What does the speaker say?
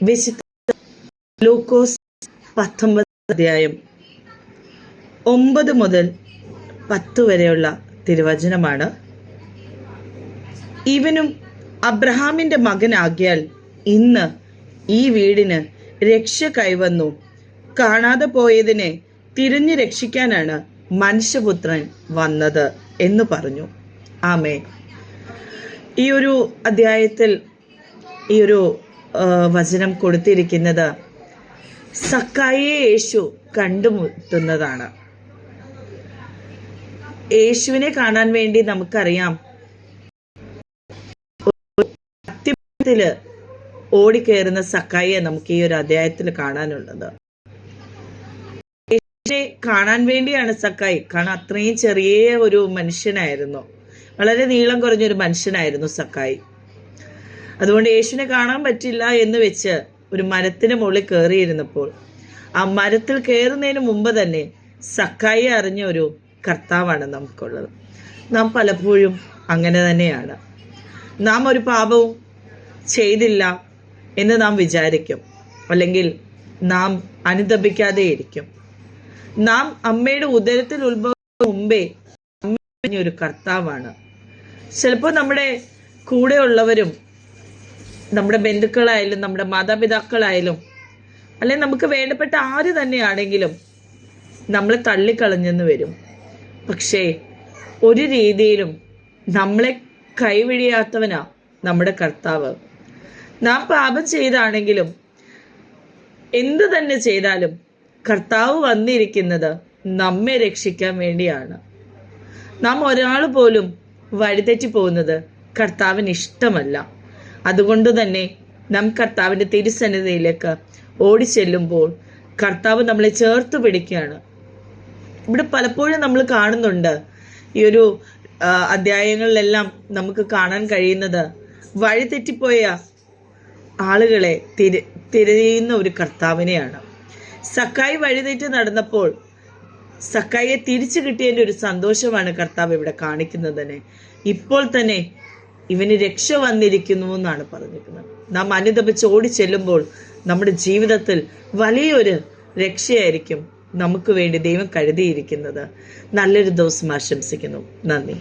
വിശുദ്ധ ലൂക്കോസ് 19 9 മുതൽ 10 വരെയുള്ള തിരുവചനമാണ്. ഇവനും അബ്രഹാമിന്റെ മകനാകിയാൽ ഇന്ന് ഈ വീടിന് രക്ഷ കൈവന്നു. കാണാതെ പോയതിനെ തിരിഞ്ഞു രക്ഷിക്കാനാണ് മനുഷ്യപുത്രൻ വന്നത് എന്ന് പറഞ്ഞു. ആമേൻ. ഈ ഒരു അധ്യായത്തിൽ ഈ ഒരു വചനം കൊടുത്തിരിക്കുന്നത് സക്കായിയെ യേശു കണ്ടുമുട്ടുന്നതാണ്. യേശുവിനെ കാണാൻ വേണ്ടി നമുക്കറിയാം അത്യുന്നതത്തില് ഓടിക്കയറുന്ന സക്കായിയെ നമുക്ക് ഈ ഒരു അധ്യായത്തിൽ കാണാനുള്ളത്. യേശുവിനെ കാണാൻ വേണ്ടിയാണ് സക്കായി. കാരണം അത്രയും ചെറിയ ഒരു മനുഷ്യനായിരുന്നു, വളരെ നീളം കുറഞ്ഞൊരു മനുഷ്യനായിരുന്നു സക്കായി. അതുകൊണ്ട് യേശുവിനെ കാണാൻ പറ്റില്ല എന്ന് വെച്ച് ഒരു മരത്തിന് മുകളിൽ കയറിയിരുന്നപ്പോൾ ആ മരത്തിൽ കയറുന്നതിന് മുമ്പ് തന്നെ സക്കായി അറിഞ്ഞ ഒരു കർത്താവാണ് നമുക്കുള്ളത്. നാം പലപ്പോഴും അങ്ങനെ തന്നെയാണ്. നാം ഒരു പാപവും ചെയ്തില്ല എന്ന് നാം വിചാരിക്കും, അല്ലെങ്കിൽ നാം അനുതപിക്കാതെ ഇരിക്കും. നാം അമ്മയുടെ ഉദരത്തിൽ ഉത്ഭവിക്കുന്ന മുമ്പേ അമ്മ ഒരു കർത്താവാണ്. ചിലപ്പോൾ നമ്മുടെ കൂടെയുള്ളവരും, നമ്മുടെ ബന്ധുക്കളായാലും നമ്മുടെ മാതാപിതാക്കളായാലും അല്ലെങ്കിൽ നമുക്ക് വേണ്ടപ്പെട്ട ആര് തന്നെയാണെങ്കിലും നമ്മളെ തള്ളിക്കളഞ്ഞെന്ന് വരും. പക്ഷേ ഒരു രീതിയിലും നമ്മളെ കൈവിടിയാത്തവനാ നമ്മുടെ കർത്താവ്. നാം പാപം ചെയ്താണെങ്കിലും എന്ത് തന്നെ ചെയ്താലും കർത്താവ് വന്നിരിക്കുന്നത് നമ്മെ രക്ഷിക്കാൻ വേണ്ടിയാണ്. നാം ഒരാൾ പോലും വഴിതെറ്റി പോകുന്നത് കർത്താവിന് ഇഷ്ടമല്ല. അതുകൊണ്ട് തന്നെ നാം കർത്താവിൻ്റെ തിരുസന്നിധിയിലേക്ക് ഓടിച്ചെല്ലുമ്പോൾ കർത്താവ് നമ്മളെ ചേർത്ത് പിടിക്കുകയാണ്. ഇവിടെ പലപ്പോഴും നമ്മൾ കാണുന്നുണ്ട്, ഈ ഒരു അധ്യായങ്ങളിലെല്ലാം നമുക്ക് കാണാൻ കഴിയുന്നത് വഴിതെറ്റിപ്പോയ ആളുകളെ തിരയുന്ന ഒരു കർത്താവിനെയാണ്. സക്കായി വഴിതെറ്റി നടന്നപ്പോൾ സക്കായിയെ തിരിച്ചു കിട്ടിയതിൻ്റെ ഒരു സന്തോഷമാണ് കർത്താവ് ഇവിടെ കാണിക്കുന്നത് തന്നെ. ഇപ്പോൾ തന്നെ ഇവന് രക്ഷ വന്നിരിക്കുന്നു എന്നാണ് പറഞ്ഞിരിക്കുന്നത്. നാം അനുതപിച്ച് ഓടിച്ചെല്ലുമ്പോൾ നമ്മുടെ ജീവിതത്തിൽ വലിയൊരു രക്ഷയായിരിക്കും നമുക്ക് വേണ്ടി ദൈവം കരുതിയിരിക്കുന്നത്. നല്ലൊരു ദിവസം ആശംസിക്കുന്നു. നന്ദി.